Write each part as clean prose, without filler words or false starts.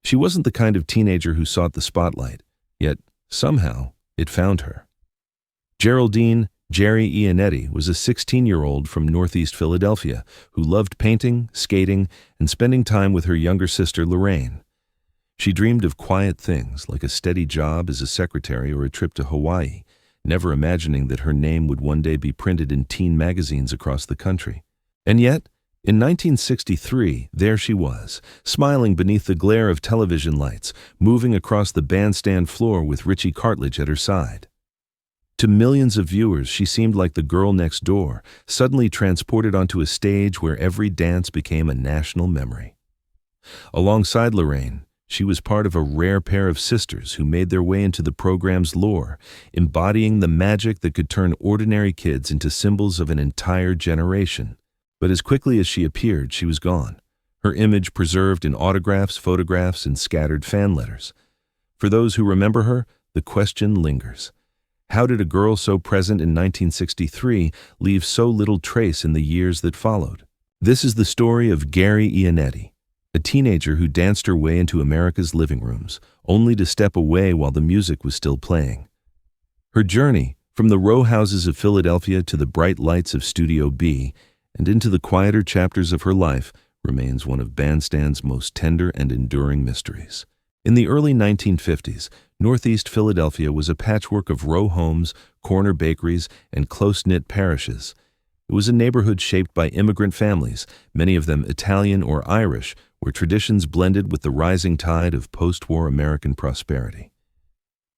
She wasn't the kind of teenager who sought the spotlight, yet somehow it found her. Geraldine Geri Iannetti was a 16-year-old from Northeast Philadelphia who loved painting, skating, and spending time with her younger sister Lorraine. She dreamed of quiet things like a steady job as a secretary or a trip to Hawaii, never imagining that her name would one day be printed in teen magazines across the country. And yet, in 1963, there she was, smiling beneath the glare of television lights, moving across the bandstand floor with Richie Cartledge at her side. To millions of viewers, she seemed like the girl next door, suddenly transported onto a stage where every dance became a national memory. Alongside Lorraine, she was part of a rare pair of sisters who made their way into the program's lore, embodying the magic that could turn ordinary kids into symbols of an entire generation. But as quickly as she appeared, she was gone, her image preserved in autographs, photographs, and scattered fan letters. For those who remember her, the question lingers. How did a girl so present in 1963 leave so little trace in the years that followed? This is the story of Geri Iannetti, a teenager who danced her way into America's living rooms, only to step away while the music was still playing. Her journey, from the row houses of Philadelphia to the bright lights of Studio B, and into the quieter chapters of her life, remains one of bandstand's most tender and enduring mysteries. In the early 1950s, Northeast Philadelphia was a patchwork of row homes, corner bakeries, and close-knit parishes. It was a neighborhood shaped by immigrant families, many of them Italian or Irish, where traditions blended with the rising tide of post-war American prosperity.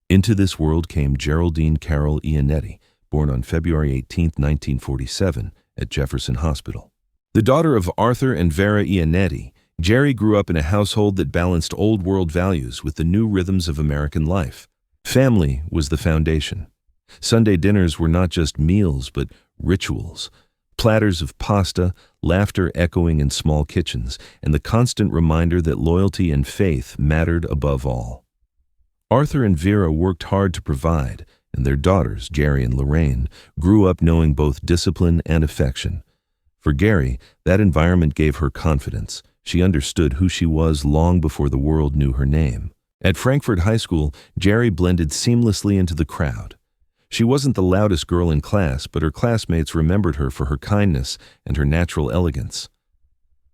Into this world came Geraldine Carol Iannetti, born on February 18, 1947, at Jefferson Hospital. The daughter of Arthur and Vera Iannetti, Geri grew up in a household that balanced old-world values with the new rhythms of American life. Family was the foundation. Sunday dinners were not just meals, but rituals. Platters of pasta, laughter echoing in small kitchens, and the constant reminder that loyalty and faith mattered above all. Arthur and Vera worked hard to provide, and their daughters, Geri and Lorraine, grew up knowing both discipline and affection. For Geri, that environment gave her confidence. She understood who she was long before the world knew her name. At Frankfort High School, Geri blended seamlessly into the crowd. She wasn't the loudest girl in class, but her classmates remembered her for her kindness and her natural elegance.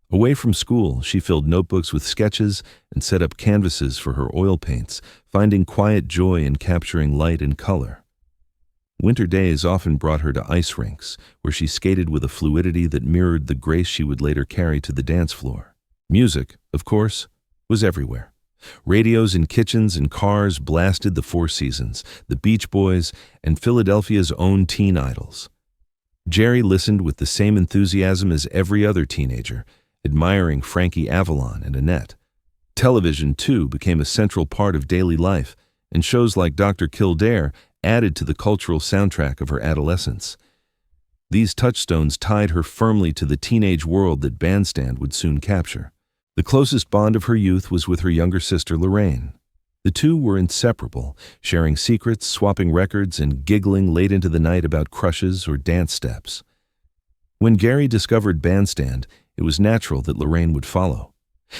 Away from school, she filled notebooks with sketches and set up canvases for her oil paints, finding quiet joy in capturing light and color. Winter days often brought her to ice rinks, where she skated with a fluidity that mirrored the grace she would later carry to the dance floor. Music, of course, was everywhere. Radios in kitchens and cars blasted the Four Seasons, the Beach Boys, and Philadelphia's own teen idols. Geri listened with the same enthusiasm as every other teenager, admiring Frankie Avalon and Annette. Television, too, became a central part of daily life, and shows like Dr. Kildare added to the cultural soundtrack of her adolescence. These touchstones tied her firmly to the teenage world that Bandstand would soon capture. The closest bond of her youth was with her younger sister Lorraine. The two were inseparable, sharing secrets, swapping records, and giggling late into the night about crushes or dance steps. When Geri discovered Bandstand, it was natural that Lorraine would follow.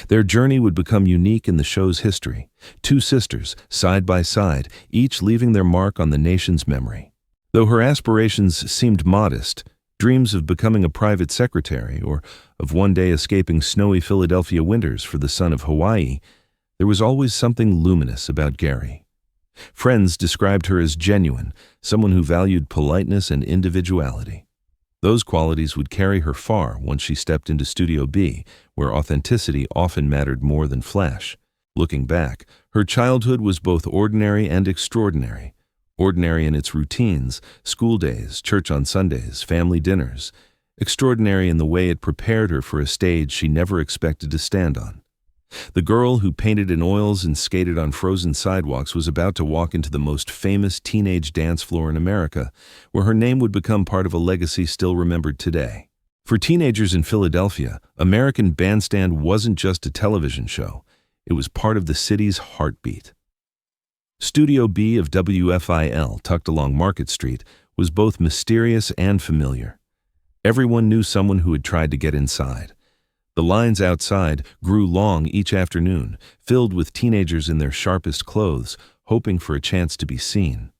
Their journey would become unique in the show's history. Two sisters, side by side, each leaving their mark on the nation's memory. Though her aspirations seemed modest, dreams of becoming a private secretary or of one day escaping snowy Philadelphia winters for the sun of Hawaii, there was always something luminous about Geri. Friends described her as genuine, someone who valued politeness and individuality. Those qualities would carry her far once she stepped into Studio B, where authenticity often mattered more than flash. Looking back, her childhood was both ordinary and extraordinary. Ordinary in its routines, school days, church on Sundays, family dinners. Extraordinary in the way it prepared her for a stage she never expected to stand on. The girl who painted in oils and skated on frozen sidewalks was about to walk into the most famous teenage dance floor in America, where her name would become part of a legacy still remembered today. For teenagers in Philadelphia, American Bandstand wasn't just a television show. It was part of the city's heartbeat. Studio B of WFIL, tucked along Market Street, was both mysterious and familiar. Everyone knew someone who had tried to get inside. The lines outside grew long each afternoon, filled with teenagers in their sharpest clothes, hoping for a chance to be seen.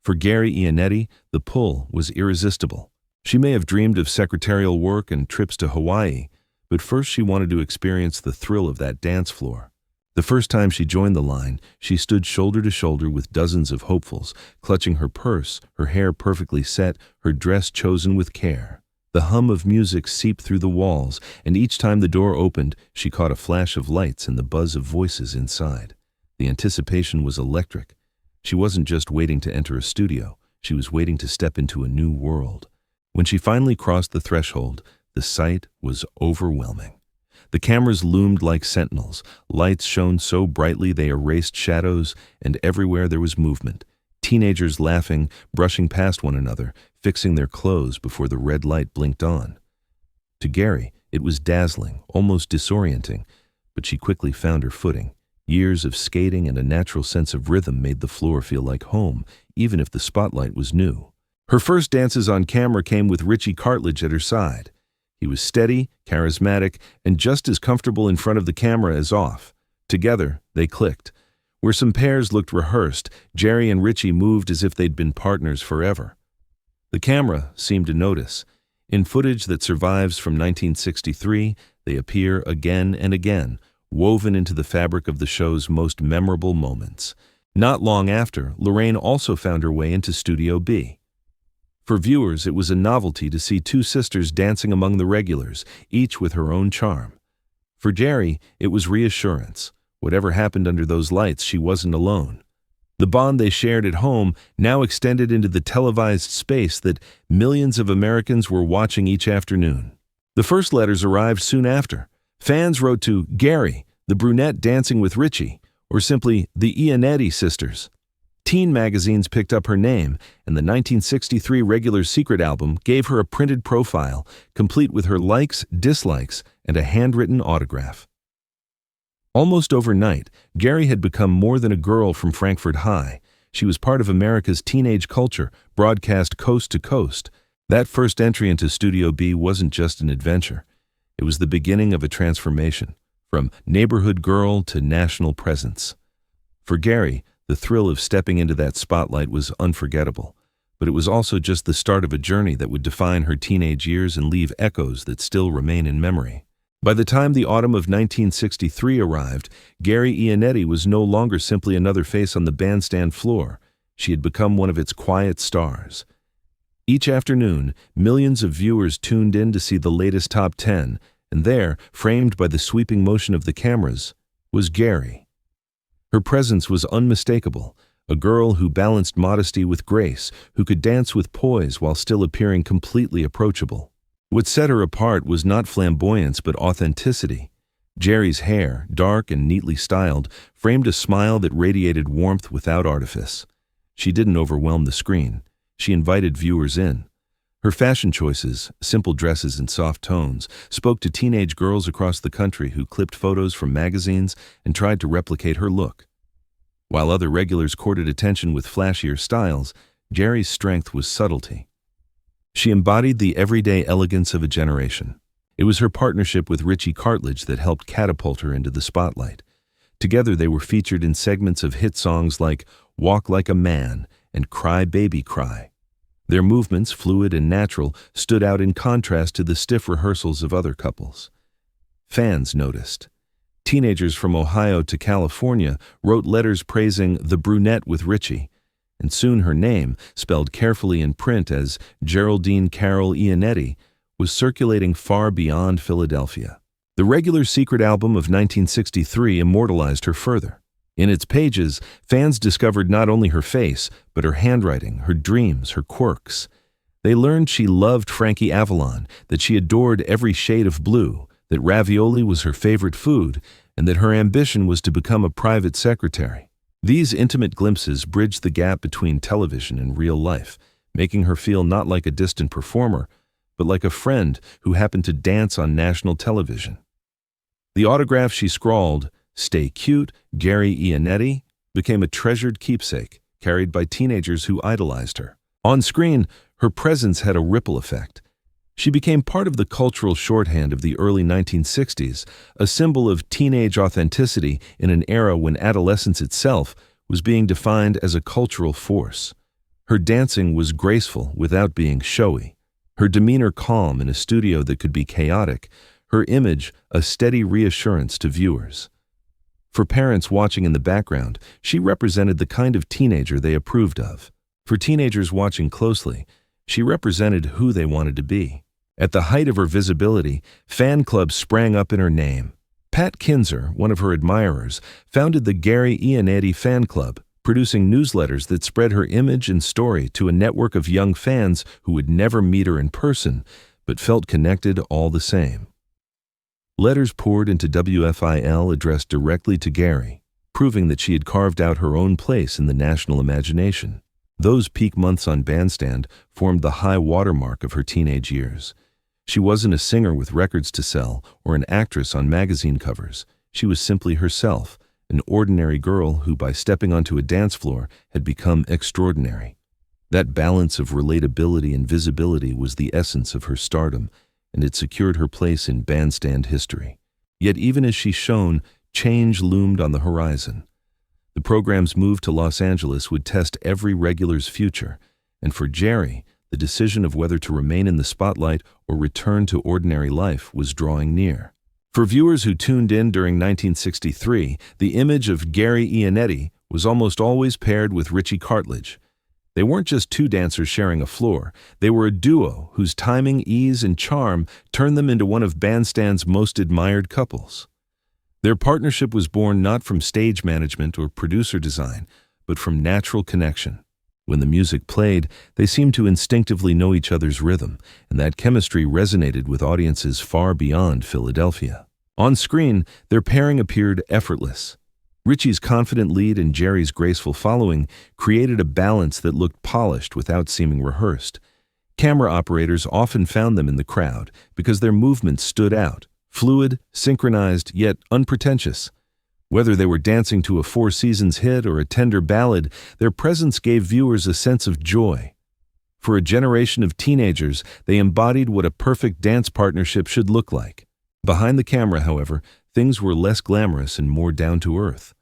For Geri Iannetti, the pull was irresistible. She may have dreamed of secretarial work and trips to Hawaii, but first she wanted to experience the thrill of that dance floor. The first time she joined the line, she stood shoulder to shoulder with dozens of hopefuls, clutching her purse, her hair perfectly set, her dress chosen with care. The hum of music seeped through the walls, and each time the door opened, she caught a flash of lights and the buzz of voices inside. The anticipation was electric. She wasn't just waiting to enter a studio, she was waiting to step into a new world. When she finally crossed the threshold, the sight was overwhelming. The cameras loomed like sentinels, lights shone so brightly they erased shadows, and everywhere there was movement. Teenagers laughing, brushing past one another, fixing their clothes before the red light blinked on. To Geri, it was dazzling, almost disorienting, but she quickly found her footing. Years of skating and a natural sense of rhythm made the floor feel like home, even if the spotlight was new. Her first dances on camera came with Richie Cartledge at her side. He was steady, charismatic, and just as comfortable in front of the camera as off. Together, they clicked. Where some pairs looked rehearsed, Geri and Richie moved as if they'd been partners forever. The camera seemed to notice. In footage that survives from 1963, they appear again and again, woven into the fabric of the show's most memorable moments. Not long after, Lorraine also found her way into Studio B. For viewers, it was a novelty to see two sisters dancing among the regulars, each with her own charm. For Geri, it was reassurance. Whatever happened under those lights, she wasn't alone. The bond they shared at home now extended into the televised space that millions of Americans were watching each afternoon. The first letters arrived soon after. Fans wrote to Geri, the brunette dancing with Richie, or simply the Iannetti sisters. Teen magazines picked up her name, and the 1963 Regular Secret album gave her a printed profile, complete with her likes, dislikes, and a handwritten autograph. Almost overnight, Geri had become more than a girl from Frankfurt High. She was part of America's teenage culture, broadcast coast to coast. That first entry into Studio B wasn't just an adventure. It was the beginning of a transformation, from neighborhood girl to national presence. For Geri, the thrill of stepping into that spotlight was unforgettable, but it was also just the start of a journey that would define her teenage years and leave echoes that still remain in memory. By the time the autumn of 1963 arrived, Geri Iannetti was no longer simply another face on the bandstand floor. She had become one of its quiet stars. Each afternoon, millions of viewers tuned in to see the latest top 10, and there, framed by the sweeping motion of the cameras, was Geri. Her presence was unmistakable, a girl who balanced modesty with grace, who could dance with poise while still appearing completely approachable. What set her apart was not flamboyance but authenticity. Geri's hair, dark and neatly styled, framed a smile that radiated warmth without artifice. She didn't overwhelm the screen. She invited viewers in. Her fashion choices, simple dresses and soft tones, spoke to teenage girls across the country who clipped photos from magazines and tried to replicate her look. While other regulars courted attention with flashier styles, Geri's strength was subtlety. She embodied the everyday elegance of a generation. It was her partnership with Richie Cartledge that helped catapult her into the spotlight. Together they were featured in segments of hit songs like Walk Like a Man and Cry Baby Cry. Their movements, fluid and natural, stood out in contrast to the stiff rehearsals of other couples. Fans noticed. Teenagers from Ohio to California wrote letters praising the brunette with Richie, and soon her name, spelled carefully in print as Geraldine Carol Iannetti, was circulating far beyond Philadelphia. The Regular Secret album of 1963 immortalized her further. In its pages, fans discovered not only her face, but her handwriting, her dreams, her quirks. They learned she loved Frankie Avalon, that she adored every shade of blue, that ravioli was her favorite food, and that her ambition was to become a private secretary. These intimate glimpses bridged the gap between television and real life, making her feel not like a distant performer, but like a friend who happened to dance on national television. The autograph she scrawled, "Stay cute, Geri Iannetti," became a treasured keepsake, carried by teenagers who idolized her. On screen, her presence had a ripple effect. She became part of the cultural shorthand of the early 1960s, a symbol of teenage authenticity in an era when adolescence itself was being defined as a cultural force. Her dancing was graceful without being showy, her demeanor calm in a studio that could be chaotic, her image a steady reassurance to viewers. For parents watching in the background, she represented the kind of teenager they approved of. For teenagers watching closely, she represented who they wanted to be. At the height of her visibility, fan clubs sprang up in her name. Pat Kinzer, one of her admirers, founded the Geri Iannetti fan club, producing newsletters that spread her image and story to a network of young fans who would never meet her in person, but felt connected all the same. Letters poured into WFIL addressed directly to Geri, proving that she had carved out her own place in the national imagination. Those peak months on Bandstand formed the high watermark of her teenage years. She wasn't a singer with records to sell or an actress on magazine covers. She was simply herself, an ordinary girl who, by stepping onto a dance floor, had become extraordinary. That balance of relatability and visibility was the essence of her stardom, and it secured her place in bandstand history. Yet even as she shone, change loomed on the horizon. The program's move to Los Angeles would test every regular's future, and for Geri, the decision of whether to remain in the spotlight or return to ordinary life was drawing near. For viewers who tuned in during 1963, the image of Geri Iannetti was almost always paired with Richie Cartledge. They weren't just two dancers sharing a floor, they were a duo whose timing, ease, and charm turned them into one of Bandstand's most admired couples. Their partnership was born not from stage management or producer design, but from natural connection. When the music played, they seemed to instinctively know each other's rhythm, and that chemistry resonated with audiences far beyond Philadelphia. On screen, their pairing appeared effortless. Richie's confident lead and Geri's graceful following created a balance that looked polished without seeming rehearsed. Camera operators often found them in the crowd because their movements stood out, fluid, synchronized, yet unpretentious. Whether they were dancing to a Four Seasons hit or a tender ballad, their presence gave viewers a sense of joy. For a generation of teenagers, they embodied what a perfect dance partnership should look like. Behind the camera, however, things were less glamorous and more down to earth.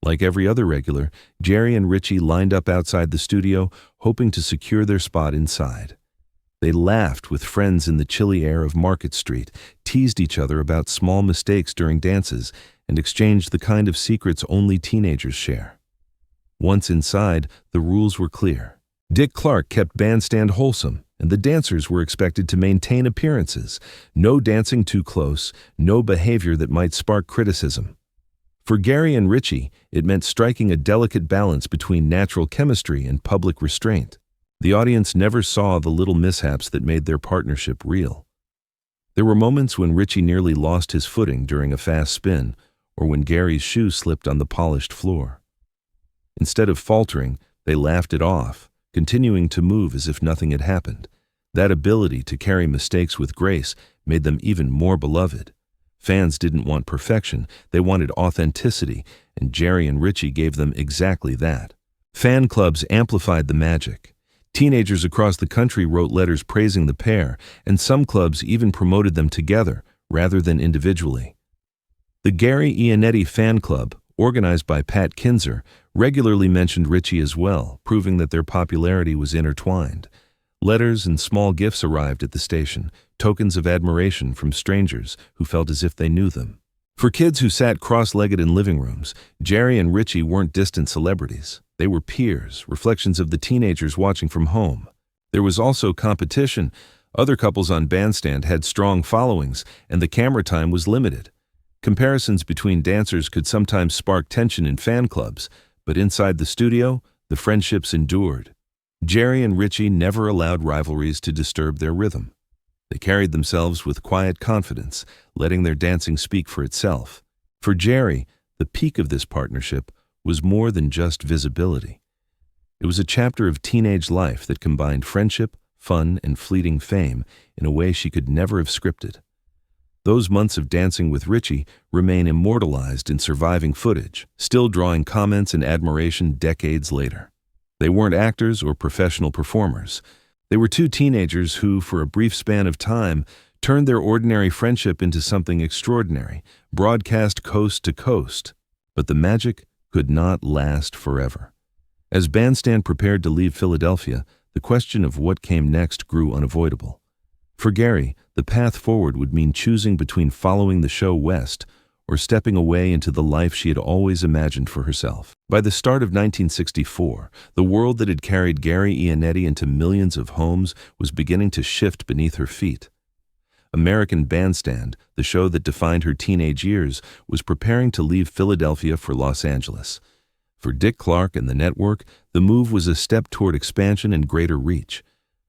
Like every other regular, Geri and Richie lined up outside the studio, hoping to secure their spot inside. They laughed with friends in the chilly air of Market Street, teased each other about small mistakes during dances, and exchanged the kind of secrets only teenagers share. Once inside, the rules were clear. Dick Clark kept Bandstand wholesome, and the dancers were expected to maintain appearances. No dancing too close, no behavior that might spark criticism. For Geri and Richie, it meant striking a delicate balance between natural chemistry and public restraint. The audience never saw the little mishaps that made their partnership real. There were moments when Richie nearly lost his footing during a fast spin, or when Geri's shoe slipped on the polished floor. Instead of faltering, they laughed it off, continuing to move as if nothing had happened. That ability to carry mistakes with grace made them even more beloved. Fans didn't want perfection, they wanted authenticity, and Geri and Richie gave them exactly that. Fan clubs amplified the magic. Teenagers across the country wrote letters praising the pair, and some clubs even promoted them together, rather than individually. The Geri Iannetti fan club, organized by Pat Kinzer, regularly mentioned Richie as well, proving that their popularity was intertwined. Letters and small gifts arrived at the station, tokens of admiration from strangers who felt as if they knew them. For kids who sat cross-legged in living rooms, Geri and Richie weren't distant celebrities. They were peers, reflections of the teenagers watching from home. There was also competition. Other couples on Bandstand had strong followings, and the camera time was limited. Comparisons between dancers could sometimes spark tension in fan clubs, but inside the studio, the friendships endured. Geri and Richie never allowed rivalries to disturb their rhythm. They carried themselves with quiet confidence, letting their dancing speak for itself. For Geri, the peak of this partnership was more than just visibility. It was a chapter of teenage life that combined friendship, fun, and fleeting fame in a way she could never have scripted. Those months of dancing with Richie remain immortalized in surviving footage, still drawing comments and admiration decades later. They weren't actors or professional performers. They were two teenagers who, for a brief span of time, turned their ordinary friendship into something extraordinary, broadcast coast to coast. But the magic could not last forever. As Bandstand prepared to leave Philadelphia, the question of what came next grew unavoidable. For Geri, the path forward would mean choosing between following the show west or stepping away into the life she had always imagined for herself. By the start of 1964, the world that had carried Geri Iannetti into millions of homes was beginning to shift beneath her feet. American Bandstand, the show that defined her teenage years, was preparing to leave Philadelphia for Los Angeles. For Dick Clark and the network, the move was a step toward expansion and greater reach.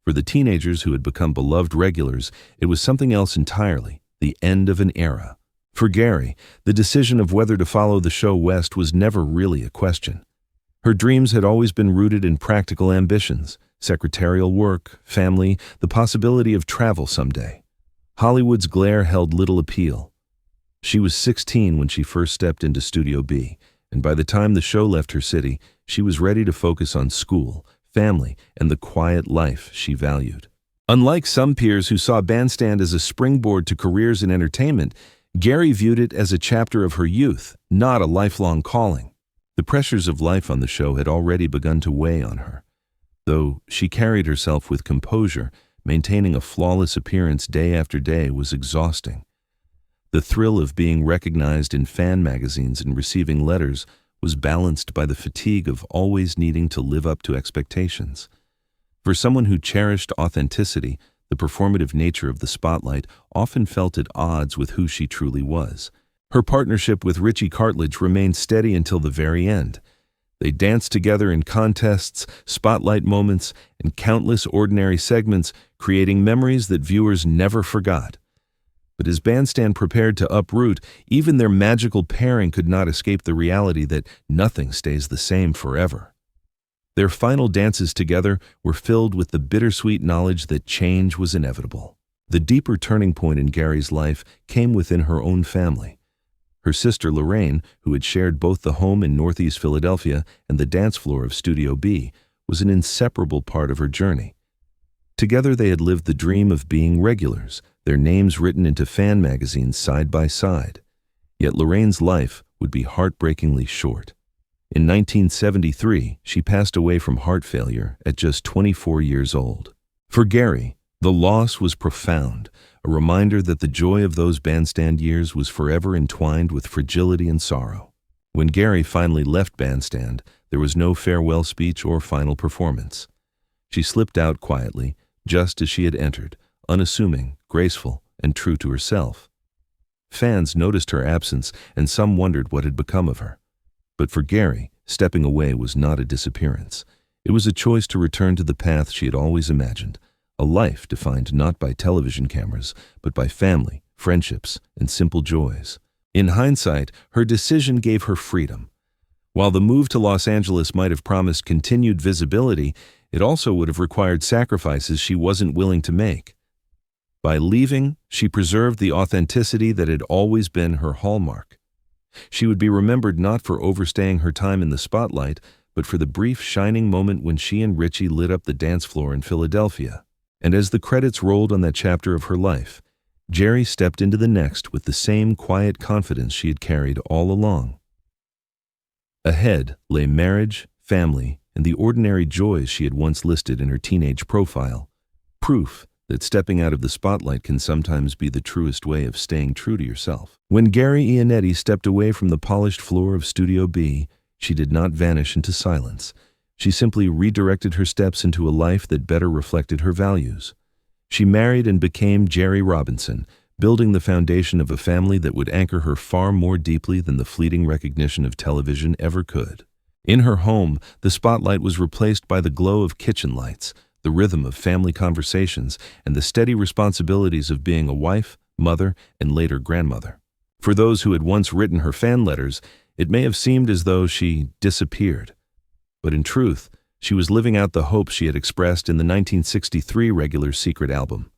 For the teenagers who had become beloved regulars, it was something else entirely, the end of an era. For Geri, the decision of whether to follow the show west was never really a question. Her dreams had always been rooted in practical ambitions, secretarial work, family, the possibility of travel someday. Hollywood's glare held little appeal. She was 16 when she first stepped into Studio B, and by the time the show left her city, she was ready to focus on school, family, and the quiet life she valued. Unlike some peers who saw Bandstand as a springboard to careers in entertainment, Geri viewed it as a chapter of her youth, not a lifelong calling. The pressures of life on the show had already begun to weigh on her. Though she carried herself with composure, maintaining a flawless appearance day after day was exhausting. The thrill of being recognized in fan magazines and receiving letters was balanced by the fatigue of always needing to live up to expectations. For someone who cherished authenticity, the performative nature of the spotlight often felt at odds with who she truly was. Her partnership with Richie Cartledge remained steady until the very end. They danced together in contests, spotlight moments, and countless ordinary segments, creating memories that viewers never forgot. But as Bandstand prepared to uproot, even their magical pairing could not escape the reality that nothing stays the same forever. Their final dances together were filled with the bittersweet knowledge that change was inevitable. The deeper turning point in Geri's life came within her own family. Her sister Lorraine, who had shared both the home in Northeast Philadelphia and the dance floor of Studio B, was an inseparable part of her journey. Together they had lived the dream of being regulars, their names written into fan magazines side by side. Yet Lorraine's life would be heartbreakingly short. In 1973, she passed away from heart failure at just 24 years old. For Geri, the loss was profound, a reminder that the joy of those Bandstand years was forever entwined with fragility and sorrow. When Geri finally left Bandstand, there was no farewell speech or final performance. She slipped out quietly, just as she had entered, unassuming, graceful, and true to herself. Fans noticed her absence, and some wondered what had become of her. But for Geri, stepping away was not a disappearance. It was a choice to return to the path she had always imagined, a life defined not by television cameras, but by family, friendships, and simple joys. In hindsight, her decision gave her freedom. While the move to Los Angeles might have promised continued visibility, it also would have required sacrifices she wasn't willing to make. By leaving, she preserved the authenticity that had always been her hallmark. She would be remembered not for overstaying her time in the spotlight, but for the brief shining moment when she and Richie lit up the dance floor in Philadelphia. And as the credits rolled on that chapter of her life, Geri stepped into the next with the same quiet confidence she had carried all along. Ahead lay marriage, family, and the ordinary joys she had once listed in her teenage profile, proof that stepping out of the spotlight can sometimes be the truest way of staying true to yourself. When Geri Iannetti stepped away from the polished floor of Studio B, she did not vanish into silence. She simply redirected her steps into a life that better reflected her values. She married and became Geri Robinson, building the foundation of a family that would anchor her far more deeply than the fleeting recognition of television ever could. In her home, the spotlight was replaced by the glow of kitchen lights, the rhythm of family conversations, and the steady responsibilities of being a wife, mother, and later grandmother. For those who had once written her fan letters, it may have seemed as though she disappeared. But in truth, she was living out the hopes she had expressed in the 1963 Regular Secret album.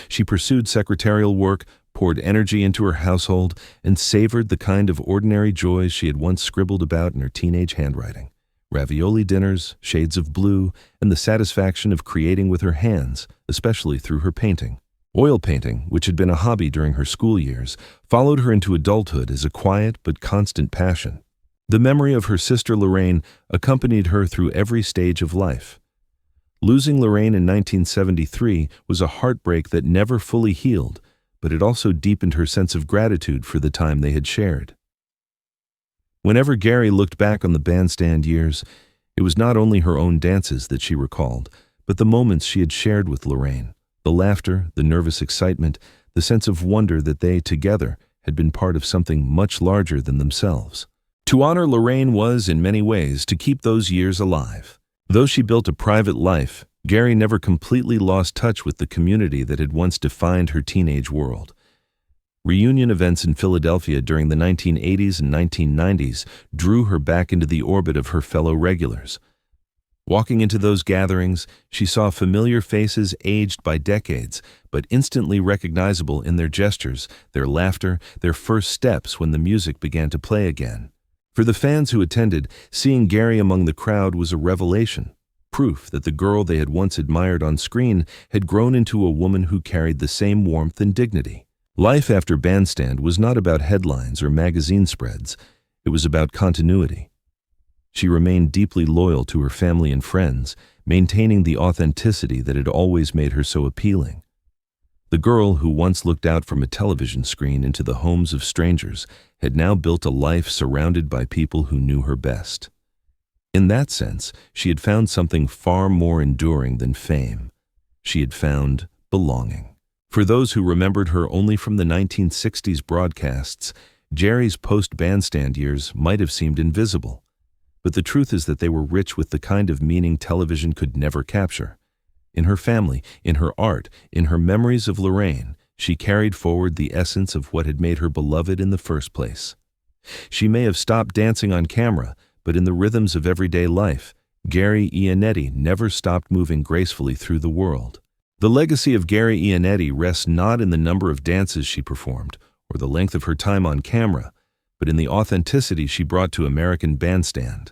She pursued secretarial work, poured energy into her household, and savored the kind of ordinary joys she had once scribbled about in her teenage handwriting. ravioli dinners, shades of blue, and the satisfaction of creating with her hands, especially through her painting. Oil painting, which had been a hobby during her school years, followed her into adulthood as a quiet but constant passion. The memory of her sister Lorraine accompanied her through every stage of life. Losing Lorraine in 1973 was a heartbreak that never fully healed, but it also deepened her sense of gratitude for the time they had shared. Whenever Geri looked back on the bandstand years, it was not only her own dances that she recalled, but the moments she had shared with Lorraine, the laughter, the nervous excitement, the sense of wonder that they, together, had been part of something much larger than themselves. To honor Lorraine was, in many ways, to keep those years alive. Though she built a private life, Geri never completely lost touch with the community that had once defined her teenage world. Reunion events in Philadelphia during the 1980s and 1990s drew her back into the orbit of her fellow regulars. Walking into those gatherings, she saw familiar faces aged by decades, but instantly recognizable in their gestures, their laughter, their first steps when the music began to play again. For the fans who attended, seeing Geri among the crowd was a revelation, proof that the girl they had once admired on screen had grown into a woman who carried the same warmth and dignity. Life after Bandstand was not about headlines or magazine spreads. It was about continuity. She remained deeply loyal to her family and friends, maintaining the authenticity that had always made her so appealing. The girl who once looked out from a television screen into the homes of strangers had now built a life surrounded by people who knew her best. In that sense, she had found something far more enduring than fame. She had found belonging. For those who remembered her only from the 1960s broadcasts, Geri's post-bandstand years might have seemed invisible. But the truth is that they were rich with the kind of meaning television could never capture. In her family, in her art, in her memories of Lorraine, she carried forward the essence of what had made her beloved in the first place. She may have stopped dancing on camera, but in the rhythms of everyday life, Geri Iannetti never stopped moving gracefully through the world. The legacy of Geri Iannetti rests not in the number of dances she performed or the length of her time on camera, but in the authenticity she brought to American Bandstand.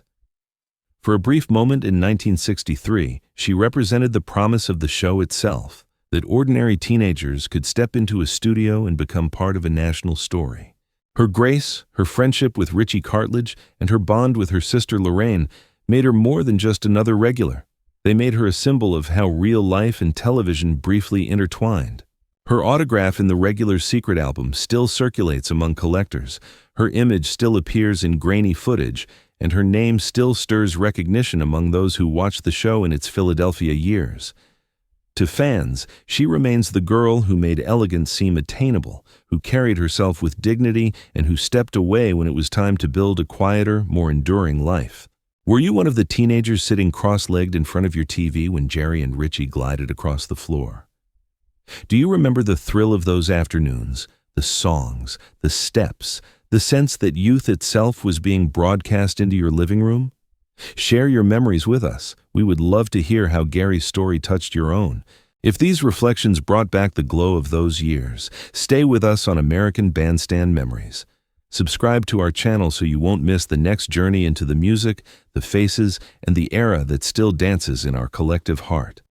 For a brief moment in 1963, she represented the promise of the show itself, that ordinary teenagers could step into a studio and become part of a national story. Her grace, her friendship with Richie Cartledge, and her bond with her sister Lorraine made her more than just another regular. They made her a symbol of how real life and television briefly intertwined. Her autograph in the Regular's Secret album still circulates among collectors, her image still appears in grainy footage, and her name still stirs recognition among those who watched the show in its Philadelphia years. To fans, she remains the girl who made elegance seem attainable, who carried herself with dignity, and who stepped away when it was time to build a quieter, more enduring life. Were you one of the teenagers sitting cross-legged in front of your TV when Geri and Richie glided across the floor? Do you remember the thrill of those afternoons, the songs, the steps, the sense that youth itself was being broadcast into your living room? Share your memories with us. We would love to hear how Geri's story touched your own. If these reflections brought back the glow of those years, stay with us on American Bandstand Memories. Subscribe to our channel so you won't miss the next journey into the music, the faces, and the era that still dances in our collective heart.